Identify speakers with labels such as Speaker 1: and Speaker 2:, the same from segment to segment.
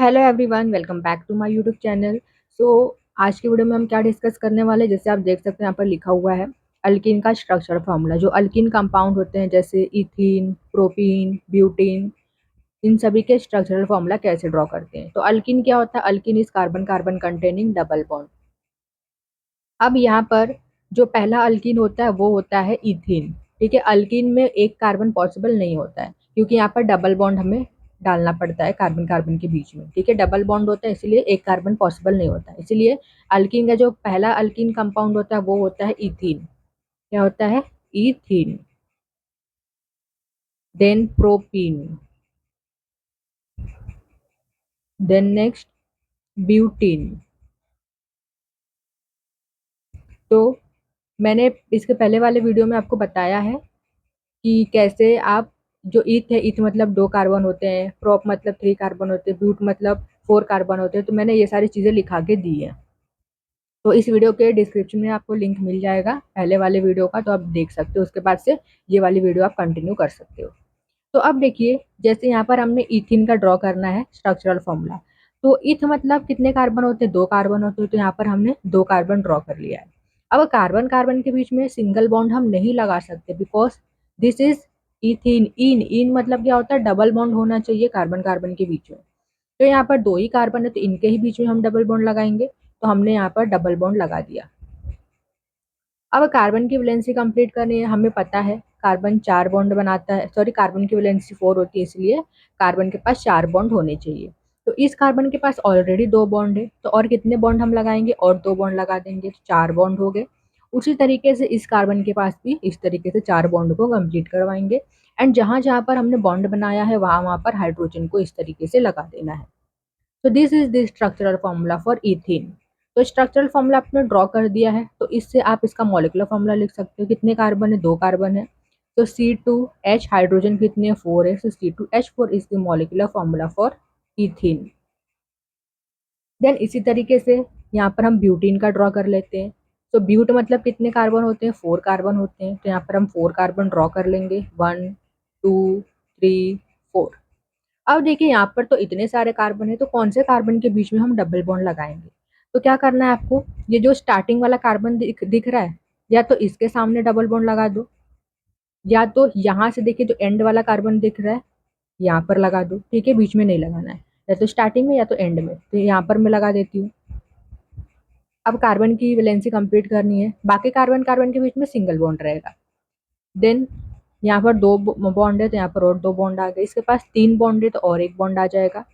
Speaker 1: Hello everyone, welcome back to my YouTube channel. So आज की video में हम क्या डिस्कस करने वाले हैं, जैसे आप देख सकते हैं यहाँ पर लिखा हुआ है अल्कीन का स्ट्रक्चर फार्मूला। जो अल्कीन कंपाउंड होते हैं जैसे इथीन, प्रोपीन, ब्यूटीन, इन सभी के स्ट्रक्चरल फार्मूला कैसे ड्रॉ करते हैं। तो अल्कीन क्या होता है? Alkene is carbon carbon containing double bond. अब यहाँ पर जो पहला अल्कीन होता है वो होता है इथीन। ठीक है, अल्कीन में एक कार्बन पॉसिबल नहीं होता है क्योंकि यहाँ पर डबल बॉन्ड हमें डालना पड़ता है कार्बन कार्बन के बीच में। ठीक है, डबल बॉन्ड होता है इसलिए एक कार्बन पॉसिबल नहीं होता है। इसलिए अल्कीन का जो पहला अल्कीन कंपाउंड होता है वो होता है इथीन। क्या होता है? Ethene. Then propene, then next butene. तो मैंने इसके पहले वाले वीडियो में आपको बताया है कि कैसे आप जो ईथ है, ईथ मतलब 2 कार्बन होते हैं, प्रोप मतलब 3 कार्बन होते हैं, ब्यूट मतलब 4 कार्बन होते हैं। तो मैंने ये सारी चीज़ें लिखा के दी है। तो इस वीडियो के डिस्क्रिप्शन में आपको लिंक मिल जाएगा पहले वाले वीडियो का, तो आप देख सकते हो। उसके बाद से ये वाली वीडियो आप कंटिन्यू कर सकते हो। तो अब देखिए, जैसे यहाँ पर हमने इथिन का ड्रॉ करना है स्ट्रक्चरल फॉर्मूला। तो इथ मतलब कितने कार्बन होते हैं? 2 कार्बन होते हैं। तो यहाँ पर हमने 2 कार्बन ड्रॉ कर लिया है। अब कार्बन कार्बन के बीच में सिंगल बॉन्ड हम नहीं लगा सकते बिकॉज दिस इज इथिन। इन इन मतलब क्या होता है? डबल बॉन्ड होना चाहिए कार्बन कार्बन के बीच में। तो यहाँ पर 2 ही कार्बन है तो इनके ही बीच में हम डबल बॉन्ड लगाएंगे। तो हमने यहाँ पर डबल बॉन्ड लगा दिया। अब कार्बन की वैलेंसी कंप्लीट करनी है। हमें पता है कार्बन 4 बॉन्ड बनाता है, सॉरी कार्बन की वैलेंसी 4 होती है, इसलिए कार्बन के पास 4 बॉन्ड होने चाहिए। तो इस कार्बन के पास ऑलरेडी 2 बॉन्ड है, तो और कितने बॉन्ड हम लगाएंगे? और 2 बॉन्ड लगा देंगे तो 4 बॉन्ड हो गए। उसी तरीके से इस कार्बन के पास भी इस तरीके से 4 बॉन्ड को कंप्लीट करवाएंगे। एंड जहां जहां पर हमने बॉन्ड बनाया है वहां वहां पर हाइड्रोजन को इस तरीके से लगा देना है। तो this is the structural formula for ethene. तो स्ट्रक्चरल फॉर्मूला आपने ड्रॉ कर दिया है, तो इससे आप इसका मॉलिक्यूलर फॉर्मूला लिख सकते हो। कितने कार्बन है? 2 कार्बन है। तो C2H, हाइड्रोजन कितने? 4 है। तो C2H4 is the molecular formula for ethene. Then इसी तरीके से यहाँ पर हम ब्यूटीन का ड्रॉ कर लेते हैं। तो ब्यूट मतलब कितने कार्बन होते हैं? 4 कार्बन होते हैं। तो यहाँ पर हम 4 कार्बन ड्रॉ कर लेंगे। 1 2 3 4। अब देखिए यहाँ पर तो इतने सारे कार्बन है, तो कौन से कार्बन के बीच में हम डबल बॉन्ड लगाएंगे? तो क्या करना है आपको? ये जो स्टार्टिंग वाला कार्बन दिख रहा है, या तो इसके सामने डबल बॉन्ड लगा दो, या तो यहाँ से देखिए जो एंड वाला कार्बन दिख रहा है यहाँ पर लगा दो। ठीक है, बीच में नहीं लगाना है, या तो स्टार्टिंग में या तो एंड में। तो यहाँ पर मैं लगा देती हूँ। अब कार्बन की वैलेंसी कंप्लीट करनी है। बाकी कार्बन कार्बन के बीच में सिंगल बॉन्ड रहेगा। देन यहाँ पर 2 बॉन्ड है तो यहाँ पर और 2 बॉन्ड आ गए। इसके पास 3 बॉन्ड है तो और एक बॉन्ड आ जाएगा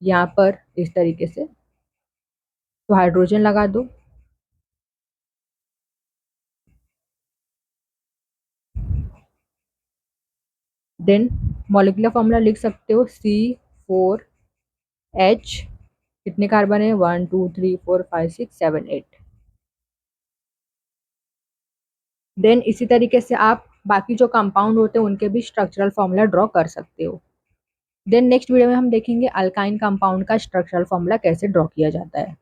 Speaker 1: यहाँ पर इस तरीके से। तो हाइड्रोजन लगा दो। देन मॉलिक्यूलर फॉर्मूला लिख सकते हो C4H। कितने कार्बन है? 1 2 3 4 5 6 7 8। देन इसी तरीके से आप बाकी जो कंपाउंड होते हैं उनके भी स्ट्रक्चरल फॉर्मूला ड्रॉ कर सकते हो। देन नेक्स्ट वीडियो में हम देखेंगे अल्काइन कंपाउंड का स्ट्रक्चरल फॉर्मूला कैसे ड्रॉ किया जाता है।